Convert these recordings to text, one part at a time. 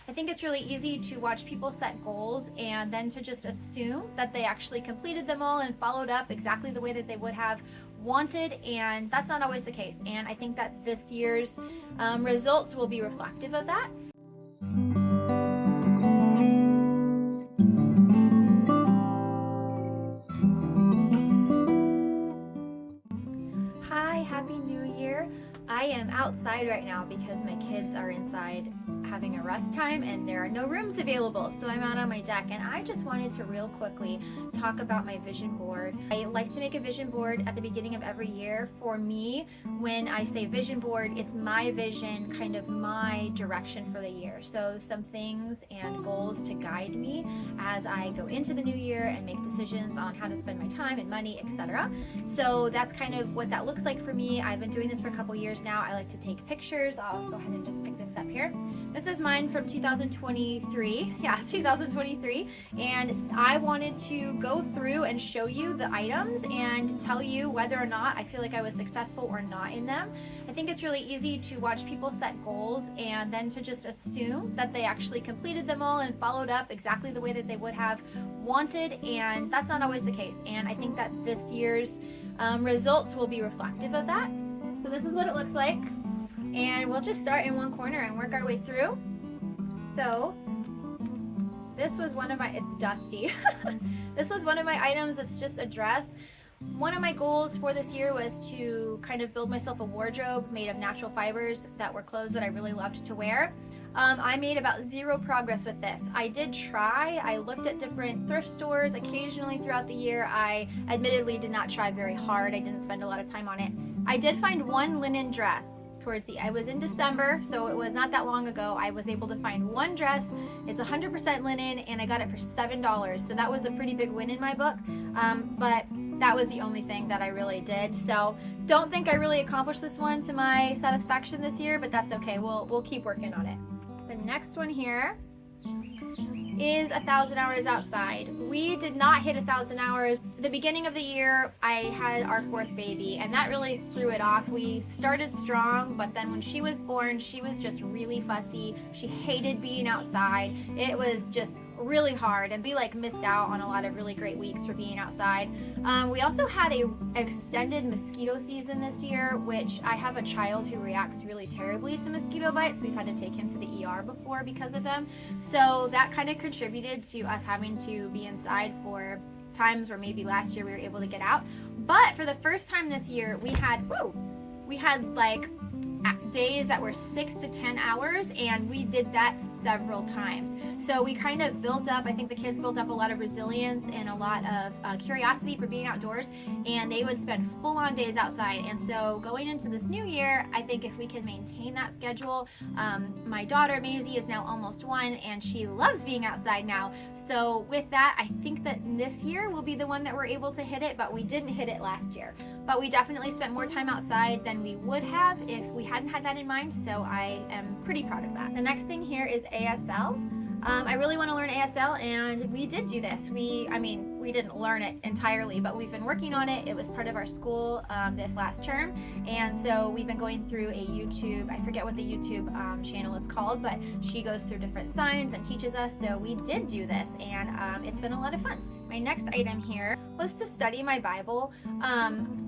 I think it's really easy to watch people set goals and then to just assume that they actually completed them all and followed up exactly the way that they would have wanted, and that's not always the case. And I think that this year's results will be reflective of that. Hi, Happy New Year. I am outside right now because my kids are inside having a rest time and there are no rooms available, so I'm out on my deck, and I just wanted to real quickly talk about my vision board. I like to make a vision board at the beginning of every year. For me, when I say vision board, it's my vision, kind of my direction for the year. So some things and goals to guide me as I go into the new year and make decisions on how to spend my time and money, etc. So that's kind of what that looks like for me. I've been doing this for a couple years now. I like to take pictures. I'll go ahead and just pick this up here. This is mine from 2023. Yeah, 2023. And I wanted to go through and show you the items and tell you whether or not I feel like I was successful or not in them. I think it's really easy to watch people set goals and then to just assume that they actually completed them all and followed up exactly the way that they would have wanted, and that's not always the case. And I think that this year's results will be reflective of that. So this is what it looks like. And we'll just start in one corner and work our way through. So this was one of my, it's dusty. This was one of my items. It's just a dress. One of my goals for this year was to kind of build myself a wardrobe made of natural fibers that were clothes that I really loved to wear. I made about zero progress with this. I did try. I looked at different thrift stores occasionally throughout the year. I admittedly did not try very hard. I didn't spend a lot of time on it. I did find one linen dress I was in December, so it was not that long ago. I was able to find one dress. It's 100% linen, and I got it for $7. So that was a pretty big win in my book. But that was the only thing that I really did. So don't think I really accomplished this one to my satisfaction this year, but that's okay. We'll keep working on it. The next one here is 1,000 hours outside. We did not hit 1,000 hours. The beginning of the year, I had our fourth baby, and that really threw it off. We started strong, but then when she was born, she was just really fussy. She hated being outside. It was just really hard, and we missed out on a lot of really great weeks for being outside. We also had a extended mosquito season this year, which I have a child who reacts really terribly to mosquito bites. We've had to take him to the ER before because of them. So that kind of contributed to us having to be inside for times where maybe last year we were able to get out. But for the first time this year, we had days that were 6 to 10 hours, and we did that several times. So we kind of built up, I think the kids built up a lot of resilience and a lot of curiosity for being outdoors, and they would spend full-on days outside. And so going into this new year, I think if we can maintain that schedule, my daughter Maisie is now almost 1, and she loves being outside now. So with that, I think that this year will be the one that we're able to hit it, but we didn't hit it last year. But we definitely spent more time outside than we would have if we hadn't had that in mind, so I am pretty proud of that. The next thing here is ASL. I really want to learn ASL, and we did do this. We didn't learn it entirely, but we've been working on it. It was part of our school this last term, and so we've been going through a YouTube, I forget what the YouTube channel is called, but she goes through different signs and teaches us, so we did do this, and it's been a lot of fun. My next item here was to study my Bible.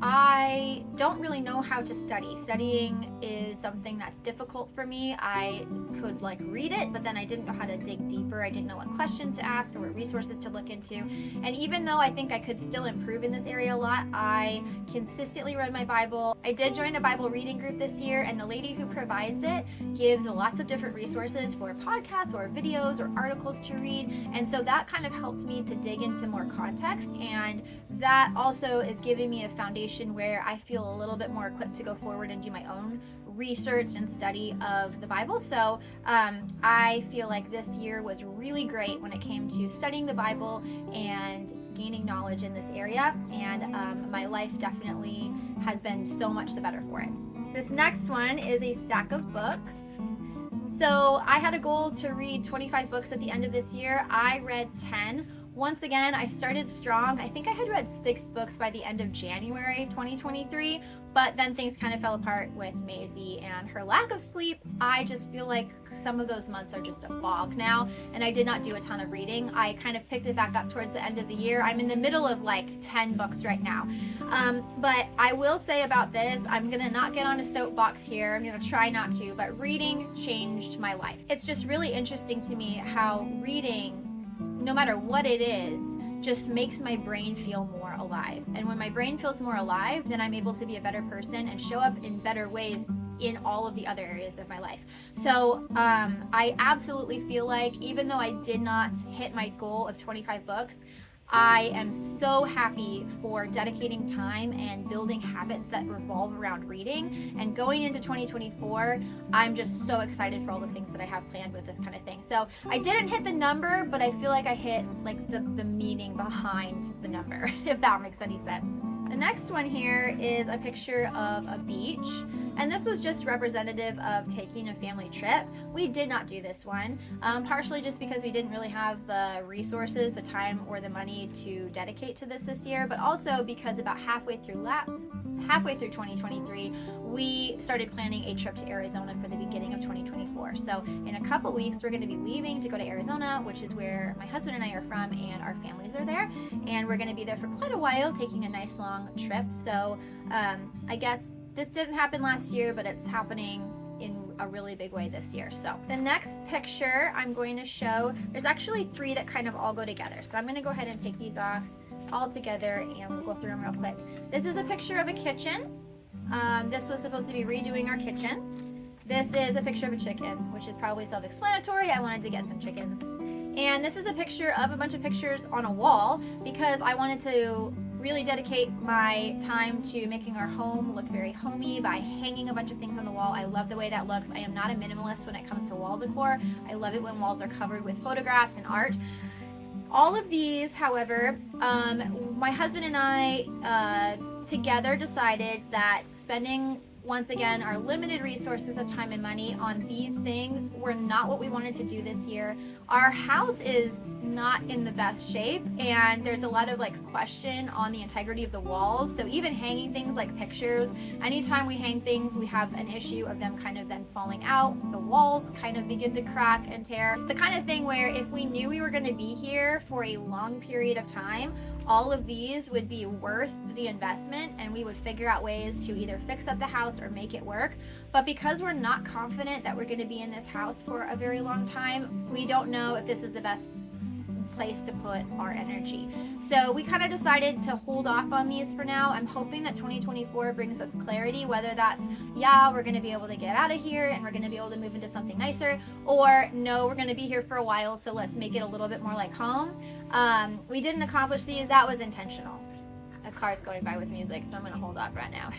I don't really know how to study. Studying is something that's difficult for me. I could read it, but then I didn't know how to dig deeper. I didn't know what questions to ask or what resources to look into. And even though I think I could still improve in this area a lot, I consistently read my Bible. I did join a Bible reading group this year, and the lady who provides it gives lots of different resources for podcasts or videos or articles to read. And so that kind of helped me to dig into more context, and that also is giving me a foundation where I feel a little bit more equipped to go forward and do my own research and study of the Bible. So I feel like this year was really great when it came to studying the Bible and gaining knowledge in this area, and my life definitely has been so much the better for it. This next one is a stack of books. So I had a goal to read 25 books at the end of this year. I read 10. once again, I started strong. I think I had read 6 books by the end of January 2023, but then things kind of fell apart with Maisie and her lack of sleep. I just feel like some of those months are just a fog now, and I did not do a ton of reading. I kind of picked it back up towards the end of the year. I'm in the middle of like 10 books right now. But I will say about this, I'm gonna not get on a soapbox here. I'm gonna try not to, but reading changed my life. It's just really interesting to me how reading, no matter what it is, just makes my brain feel more alive. And when my brain feels more alive, then I'm able to be a better person and show up in better ways in all of the other areas of my life. So I absolutely feel like, even though I did not hit my goal of 25 books, I am so happy for dedicating time and building habits that revolve around reading. And going into 2024, I'm just so excited for all the things that I have planned with this kind of thing. So I didn't hit the number, but I feel like I hit like the meaning behind the number, if that makes any sense. The next one here is a picture of a beach, and this was just representative of taking a family trip. We did not do this one, partially just because we didn't really have the resources, the time, or the money to dedicate to this year, but also because about halfway through 2023, we started planning a trip to Arizona for the beginning of 2024. So in a couple weeks, we're going to be leaving to go to Arizona, which is where my husband and I are from, and our families are there. And we're going to be there for quite a while, taking a nice long trip. So I guess this didn't happen last year, but it's happening in a really big way this year. So the next picture I'm going to show, there's actually 3 that kind of all go together. So I'm going to go ahead and take these off all together and we'll go through them real quick. This is a picture of a kitchen. This was supposed to be redoing our kitchen. This is a picture of a chicken, which is probably self-explanatory. I wanted to get some chickens. And this is a picture of a bunch of pictures on a wall because I wanted to really dedicate my time to making our home look very homey by hanging a bunch of things on the wall. I love the way that looks. I am not a minimalist when it comes to wall decor. I love it when walls are covered with photographs and art. All of these, however, my husband and I together decided that spending, once again, our limited resources of time and money on these things were not what we wanted to do this year. Our house is not in the best shape, and there's a lot of question on the integrity of the walls. So even hanging things like pictures, anytime we hang things, we have an issue of them kind of then falling out. The walls kind of begin to crack and tear. It's the kind of thing where if we knew we were going to be here for a long period of time, all of these would be worth the investment, and we would figure out ways to either fix up the house or make it work. But because we're not confident that we're going to be in this house for a very long time, we don't know if this is the best place to put our energy. So we kind of decided to hold off on these for now. I'm hoping that 2024 brings us clarity, whether that's, yeah, we're going to be able to get out of here and we're going to be able to move into something nicer, or no, we're going to be here for a while, so let's make it a little bit more like home. We didn't accomplish these. That was intentional. A car's going by with music, so I'm going to hold off right now.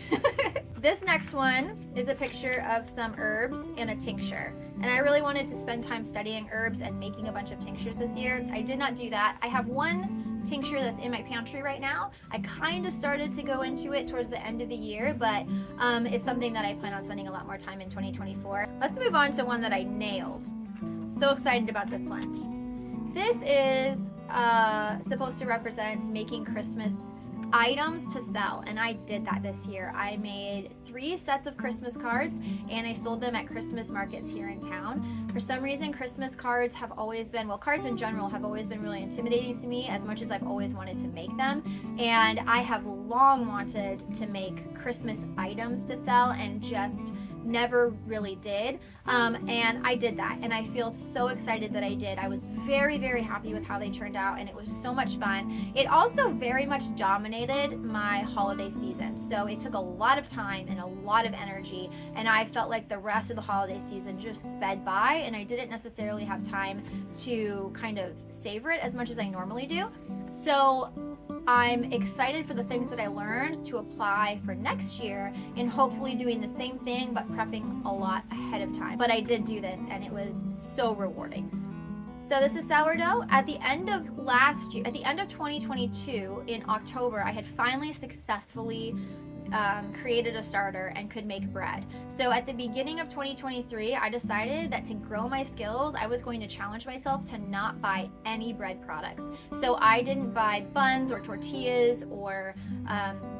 This next one is a picture of some herbs and a tincture. And I really wanted to spend time studying herbs and making a bunch of tinctures this year. I did not do that. I have one tincture that's in my pantry right now. I kind of started to go into it towards the end of the year, but it's something that I plan on spending a lot more time in 2024. Let's move on to one that I nailed. So excited about this one. This is supposed to represent making Christmas items to sell, and I did that this year. I made 3 sets of Christmas cards and I sold them at Christmas markets here in town. For some reason, Christmas cards have always been, well, cards in general have always been really intimidating to me, as much as I've always wanted to make them. And I have long wanted to make Christmas items to sell and just never really did. And I did that, and I feel so excited that I did. I was very, very happy with how they turned out, and it was so much fun. It also very much dominated my holiday season, so it took a lot of time and a lot of energy, and I felt like the rest of the holiday season just sped by, and I didn't necessarily have time to kind of savor it as much as I normally do. So I'm excited for the things that I learned to apply for next year, and hopefully doing the same thing but prepping a lot ahead of time. But I did do this, and it was so rewarding. So this is sourdough. At the end of last year, at the end of 2022 in October, I had finally successfully created a starter and could make bread. So at the beginning of 2023, I decided that to grow my skills, I was going to challenge myself to not buy any bread products. So I didn't buy buns or tortillas or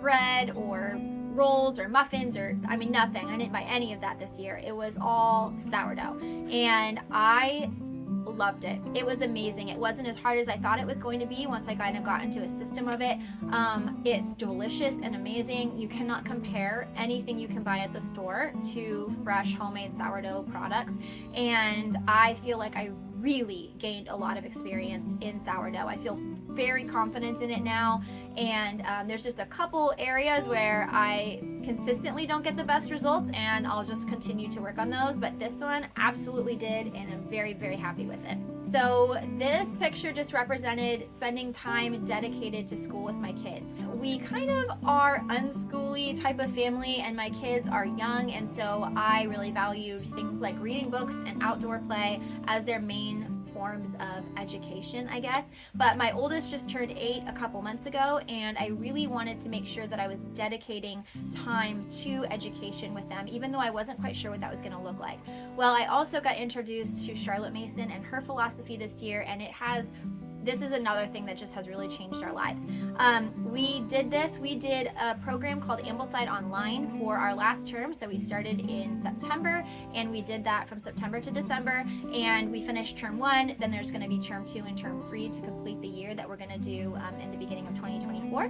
bread or rolls or muffins or nothing. I didn't buy any of that this year. It was all sourdough, and I loved it. It was amazing. It wasn't as hard as I thought it was going to be once I kind of got into a system of it. It's delicious and amazing. You cannot compare anything you can buy at the store to fresh homemade sourdough products, and I feel like I really gained a lot of experience in sourdough. I feel very confident in it now, and there's just a couple areas where I consistently don't get the best results, and I'll just continue to work on those, but this one absolutely did, and I'm very, very happy with it. So this picture just represented spending time dedicated to school with my kids. We kind of are unschooly type of family, and my kids are young, and so I really valued things like reading books and outdoor play as their main forms of education, I guess. But my oldest just turned 8 a couple months ago, and I really wanted to make sure that I was dedicating time to education with them, even though I wasn't quite sure what that was going to look like. Well, I also got introduced to Charlotte Mason and her philosophy this year, and this is another thing that just has really changed our lives. We did a program called Ambleside Online for our last term. So we started in September, and we did that from September to December, and we finished term 1. Then there's going to be term 2 and term 3 to complete the year that we're going to do in the beginning of 2024.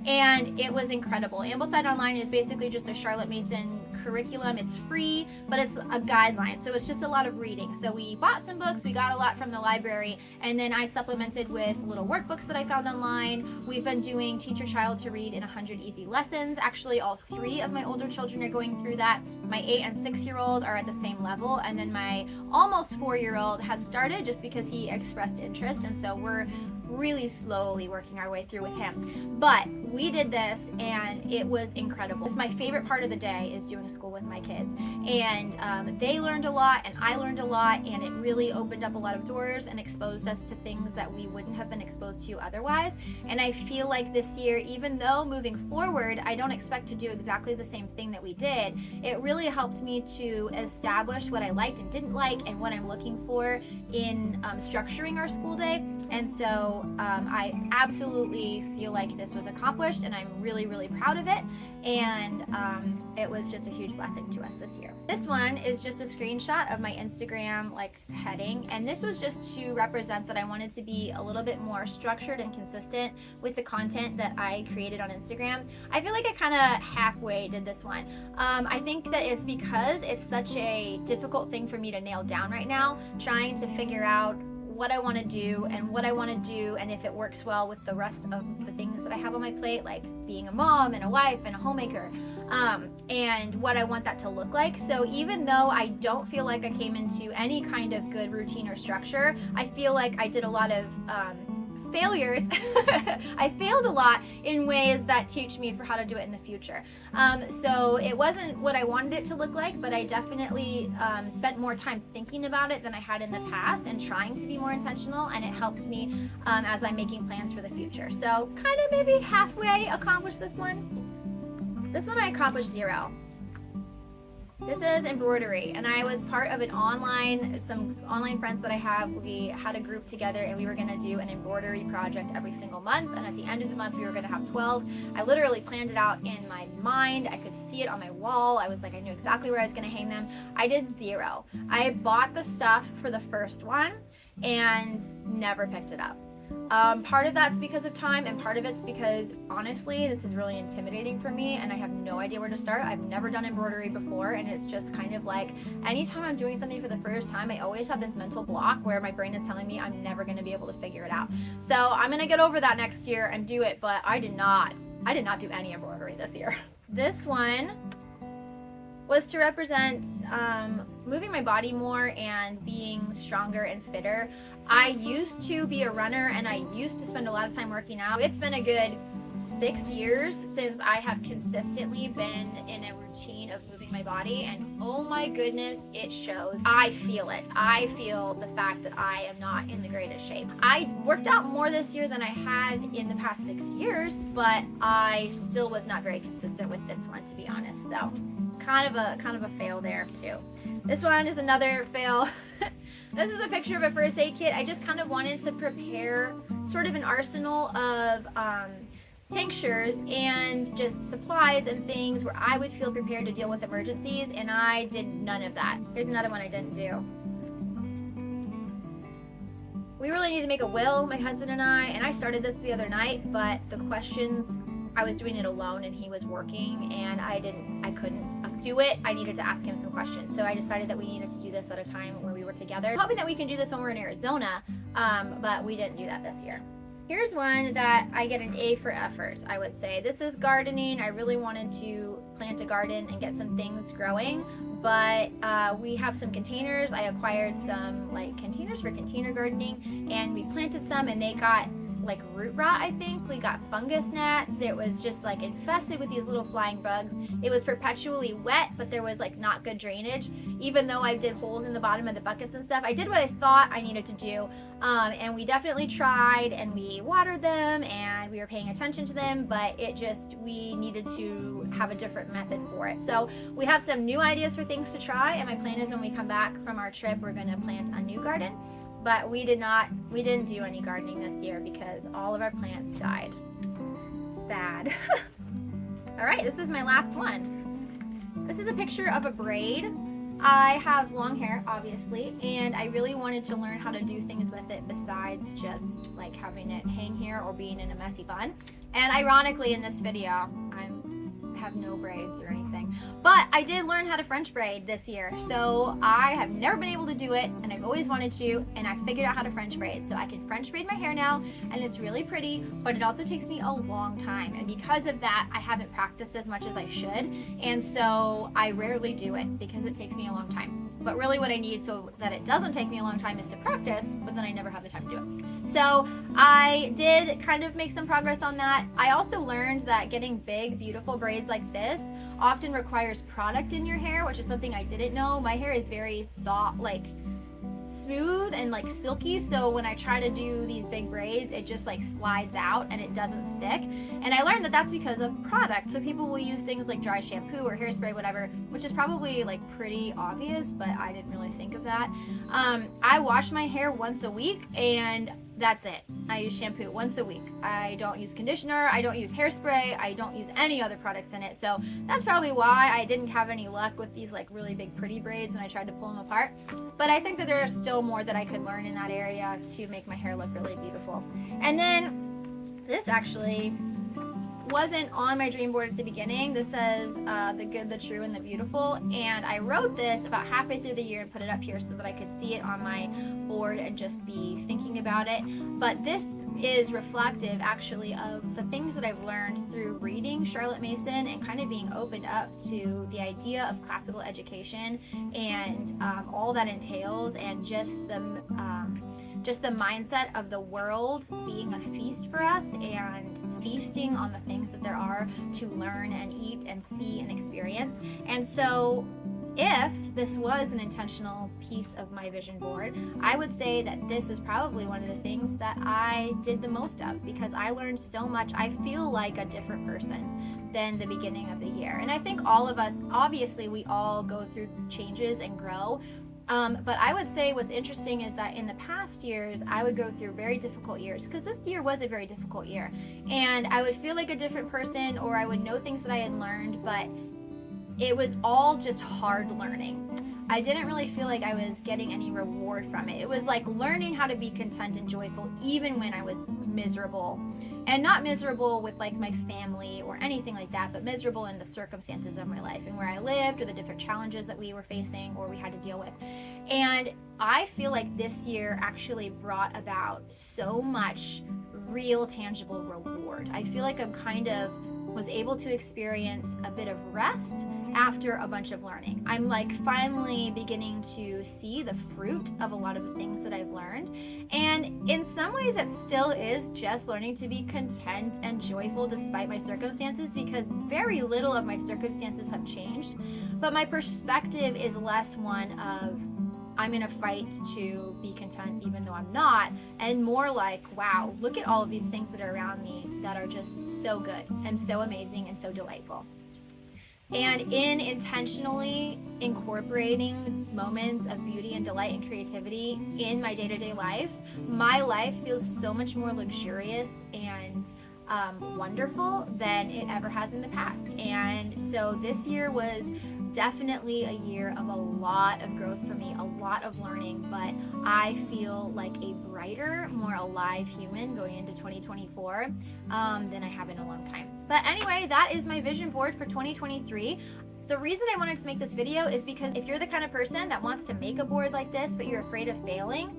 And it was incredible. Ambleside Online is basically just a Charlotte Mason curriculum. It's free, but it's a guideline, so it's just a lot of reading. So we bought some books, we got a lot from the library, and then I supplemented with little workbooks that I found online. We've been doing Teach Your Child to Read in 100 Easy Lessons. Actually, all 3 of my older children are going through that. My 8 and 6-year-old are at the same level, and then my almost 4-year-old has started just because he expressed interest, and so we're really slowly working our way through with him. But we did this, and it was incredible. It's my favorite part of the day is doing school with my kids, and they learned a lot, and I learned a lot, and it really opened up a lot of doors and exposed us to things that we wouldn't have been exposed to otherwise. And I feel like this year, even though moving forward I don't expect to do exactly the same thing that we did, it really helped me to establish what I liked and didn't like and what I'm looking for in structuring our school day. And so I absolutely feel like this was accomplished, and I'm really, really proud of it. And it was just a huge blessing to us this year. This one is just a screenshot of my Instagram heading, and this was just to represent that I wanted to be a little bit more structured and consistent with the content that I created on Instagram. I feel like I kind of halfway did this one. I think that it's because it's such a difficult thing for me to nail down right now, trying to figure out what I want to do and if it works well with the rest of the things that I have on my plate, like being a mom and a wife and a homemaker, and what I want that to look like. So even though I don't feel like I came into any kind of good routine or structure, I feel like I did a lot of failures. I failed a lot in ways that teach me for how to do it in the future. So it wasn't what I wanted it to look like, but I definitely spent more time thinking about it than I had in the past and trying to be more intentional, and it helped me as I'm making plans for the future. So kind of maybe halfway accomplished this one. This one I accomplished 0. This is embroidery, and I was part of some online friends that I have. We had a group together, and we were going to do an embroidery project every single month, and at the end of the month we were going to have 12. I literally planned it out in my mind. I could see it on my wall. I was like, I knew exactly where I was going to hang them. I did 0. I bought the stuff for the first one and never picked it up. Part of that's because of time, and part of it's because honestly this is really intimidating for me, and I have no idea where to start. I've never done embroidery before, and it's just kind of like anytime I'm doing something for the first time, I always have this mental block where my brain is telling me I'm never going to be able to figure it out. So I'm going to get over that next year and do it, but I did not do any embroidery this year. This one was to represent moving my body more and being stronger and fitter. I used to be a runner, and I used to spend a lot of time working out. It's been a good 6 years since I have consistently been in a routine of moving my body, and oh my goodness, it shows. I feel it. I feel the fact that I am not in the greatest shape. I worked out more this year than I had in the past 6 years, but I still was not very consistent with this one, to be honest. So kind of a fail there too. This one is another fail. This is a picture of a first aid kit. I just kind of wanted to prepare sort of an arsenal of tinctures and just supplies and things where I would feel prepared to deal with emergencies, and I did none of that. Here's another one I didn't do. We really need to make a will, my husband and I started this the other night, but the questions, I was doing it alone and he was working, and I couldn't do it. I needed to ask him some questions. So I decided that we needed to do this at a time where we were together. I'm hoping that we can do this when we're in Arizona, but we didn't do that this year. Here's one that I get an A for effort, I would say. This is gardening. I really wanted to plant a garden and get some things growing, but we have some containers. I acquired some like containers for container gardening, and we planted some, and they got like root rot, I think. We got fungus gnats that was just like infested with these little flying bugs. It was perpetually wet, but there was like not good drainage. Even though I did holes in the bottom of the buckets and stuff, I did what I thought I needed to do. And we definitely tried, and we watered them, and we were paying attention to them, but we needed to have a different method for it. So we have some new ideas for things to try, and my plan is when we come back from our trip, we're gonna plant a new garden. But we didn't do any gardening this year because all of our plants died. Sad. All right, this is my last one. This is a picture of a braid. I have long hair, obviously, and I really wanted to learn how to do things with it besides just like having it hang here or being in a messy bun. And ironically, in this video, I have no braids or anything, but I did learn how to French braid this year. So I have never been able to do it, and I've always wanted to, and I figured out how to French braid. So I can French braid my hair now, and it's really pretty, but it also takes me a long time. And because of that, I haven't practiced as much as I should. And so I rarely do it because it takes me a long time. But really what I need so that it doesn't take me a long time is to practice, but then I never have the time to do it. So I did kind of make some progress on that. I also learned that getting big, beautiful braids like this often requires product in your hair, which is something I didn't know. My hair is very soft, like smooth and like silky, so when I try to do these big braids, it just like slides out and it doesn't stick. And I learned that that's because of product. So people will use things like dry shampoo or hairspray, whatever, which is probably like pretty obvious, but I didn't really think of that. I wash my hair once a week, and that's it. I use shampoo once a week. I don't use conditioner, I don't use hairspray, I don't use any other products in it. So that's probably why I didn't have any luck with these like really big pretty braids when I tried to pull them apart. But I think that there's still more that I could learn in that area to make my hair look really beautiful. And then this actually wasn't on my dream board at the beginning. This says the good, the true, and the beautiful, and I wrote this about halfway through the year and put it up here so that I could see it on my board and just be thinking about it. But this is reflective actually of the things that I've learned through reading Charlotte Mason and kind of being opened up to the idea of classical education and all that entails, and just the mindset of the world being a feast for us, and feasting on the things that there are to learn and eat and see and experience. And so if this was an intentional piece of my vision board, I would say that this is probably one of the things that I did the most of, because I learned so much. I feel like a different person than the beginning of the year. And I think all of us, obviously we all go through changes and grow. But I would say what's interesting is that in the past years, I would go through very difficult years, because this year was a very difficult year. And I would feel like a different person, or I would know things that I had learned, but it was all just hard learning. I didn't really feel like I was getting any reward from it. It was like learning how to be content and joyful even when I was miserable. And not miserable with like my family or anything like that, but miserable in the circumstances of my life and where I lived, or the different challenges that we were facing or we had to deal with. And I feel like this year actually brought about so much real tangible reward. I feel like I'm kind of was able to experience a bit of rest after a bunch of learning. I'm like finally beginning to see the fruit of a lot of the things that I've learned. And in some ways it still is just learning to be content and joyful despite my circumstances, because very little of my circumstances have changed. But my perspective is less one of I'm gonna fight to be content even though I'm not, and more like, wow, look at all of these things that are around me that are just so good and so amazing and so delightful. And in intentionally incorporating moments of beauty and delight and creativity in my day-to-day life, my life feels so much more luxurious and wonderful than it ever has in the past. And so this year was definitely a year of a lot of growth for me, a lot of learning, but I feel like a brighter, more alive human going into 2024 than I have in a long time. But anyway, that is my vision board for 2023. The reason I wanted to make this video is because if you're the kind of person that wants to make a board like this, but you're afraid of failing,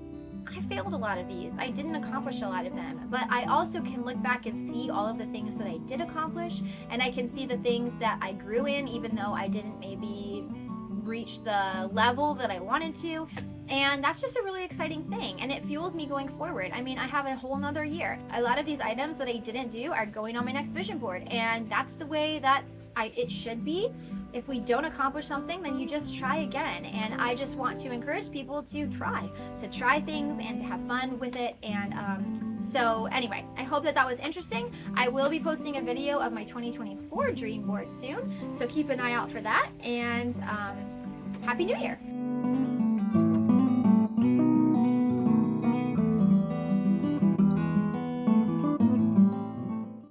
I failed a lot of these. I didn't accomplish a lot of them, but I also can look back and see all of the things that I did accomplish, and I can see the things that I grew in, even though I didn't maybe reach the level that I wanted to. And that's just a really exciting thing, and it fuels me going forward. I mean, I have a whole nother year. A lot of these items that I didn't do are going on my next vision board, and that's the way that it should be. If we don't accomplish something, then you just try again. And I just want to encourage people to try things and to have fun with it. And so anyway, I hope that was interesting. I will be posting a video of my 2024 dream board soon, so keep an eye out for that. And Happy New Year!